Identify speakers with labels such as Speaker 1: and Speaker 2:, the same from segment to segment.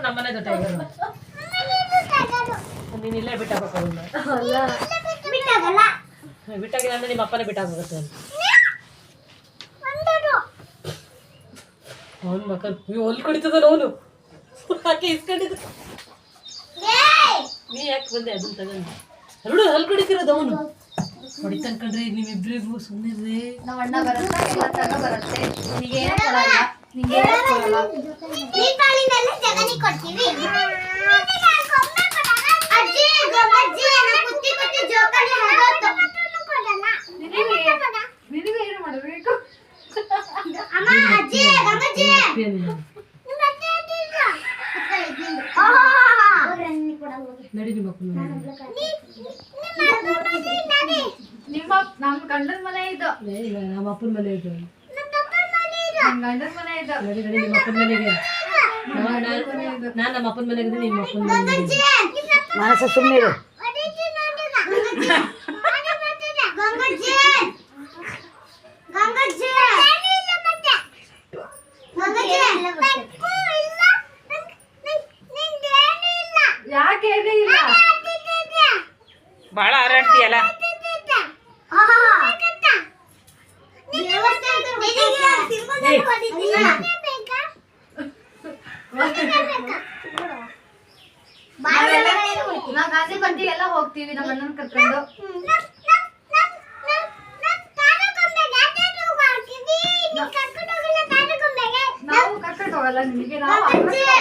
Speaker 1: ನಮ್ಮನೆ ಟೈಗರ್ ನೀನ್ ಇಲ್ಲೇ ಬಿಟ್ಟಾಗಲ್ಲ ಬಿಟ್ಟಾಗಿಲ್ಲ ಅಂದ್ರೆ ನಿಮ್ಮ ಅಪ್ಪನೇ ಬಿಟ್ಟಾಗುತ್ತೆ ಅವನು ಮಕ್ಕಳು ಹೊಲ್ ಕುಡಿತದ ಅವನು ಆಕೆ ಇಸ್ಕೊಂಡಿದ್ದ ನೀ ಯಾಕೆ ಬಂದೆ ಅದನ್ನ ತಗೊಂಡು ಎರಡು ಹಲ್ ಕುಡಿತಿರೋದು ಅವನು ಹೊಡಿತನ್ಕಂಡ್ರಿ ನೀವಿಬ್ರಿಗೂ ಸುಮ್ಮನೆ
Speaker 2: ನಾವ್ ಅಣ್ಣ ಬರುತ್ತೆ ಎಲ್ಲ ತಗ ಬರುತ್ತೆ ನಿನಗೇನು ಕೊಡಲ್ಲ ನಿಂಗೇನು ಕೊಡಲ್ಲ
Speaker 3: ಈ ಕಾಲಿನೆಲ್ಲ ಜಗನಿ ಕೊಡ್ತೀವಿ ಅಜ್ಜಿ ಗಮ್ಮಜ್ಜಿ ನಾನು ಕುತ್ತಿ ಕುತ್ತಿ ಜೋಕಾಲಿ ಹೋಗೋದು ಕೊಡಲ್ಲ
Speaker 2: ನಿನಗೆ ಏನು ಮಾಡಬೇಕು
Speaker 3: ಅಮ್ಮ ಅಜ್ಜಿ ಗಮ್ಮಜ್ಜಿ
Speaker 1: ನಡಿ ನಿಮ್ಮ
Speaker 2: ನಮ್ಮ ಗಂಡನ ಮನೆ ಇದು
Speaker 1: ನಮ್ಮ ಅಪ್ಪನ ಮನೆ ಇದು
Speaker 2: ನಮ್ಮ ಗಂಡನ ಮನೆ ಇದು
Speaker 1: ನಡಿ ನಡಿ ನಿಮ್ಮ ಅಪ್ಪನ ಮನೆಗೆ ನಾನು ನಮ್ಮ ಅಪ್ಪನ ಮನೆಗೆ ನಿಮ್ಮ ಅಪ್ಪನ ಮನೆಗೆ
Speaker 4: ಮನಸ್ಸು ಸುಮ್ಮನಿರು
Speaker 2: ಯಾಕೆ ಇಲ್ಲ
Speaker 4: ಭಾಳ ಹಾರಾಡ್ತೀಯಲ್ಲ
Speaker 2: ನಾವು ಗಾಂಧಿ ಬಂದಿ ಎಲ್ಲ ಹೋಗ್ತೀವಿ ನಮ್ಮ ಅಣ್ಣನ ಕರ್ಕೊಂಡು ನಾವು ಕರ್ಕೊಂಡು ಹೋಗಲ್ಲ ನಿಮಗೆ ನಾವು
Speaker 3: ಹೋಗ್ತೀವಿ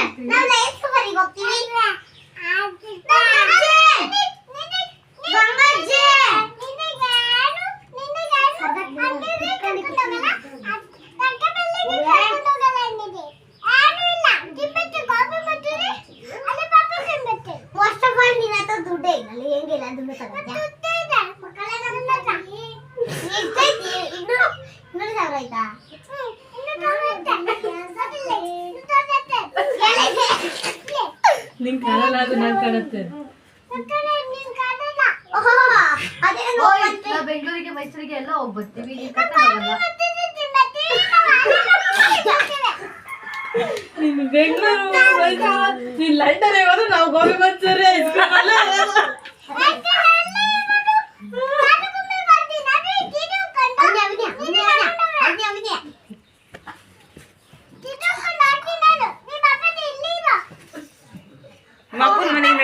Speaker 1: ನಿಂಗೆ ಕಾಣಲ್ಲ ಅದು ನಾನು ಕಾಣುತ್ತೆ
Speaker 2: ಬೆಂಗಳೂರಿಗೆ ಮೈಸೂರಿಗೆ ಎಲ್ಲ ಹೋಗಿ ಬರ್ತೀವಿ ನೀವು ಕರ್ಕೊಂಡು ಹೋಗಲ್ಲ
Speaker 1: ನೀನು ಬೆಂಗಳೂರು ನೀನು ಲಂಡನ್ ಹೋದ್ರು ನಾವು ಗೋಬಿ ಮಂಚೂರಿ
Speaker 4: ಮಕ್ಕಳ ಮನೆಗೆ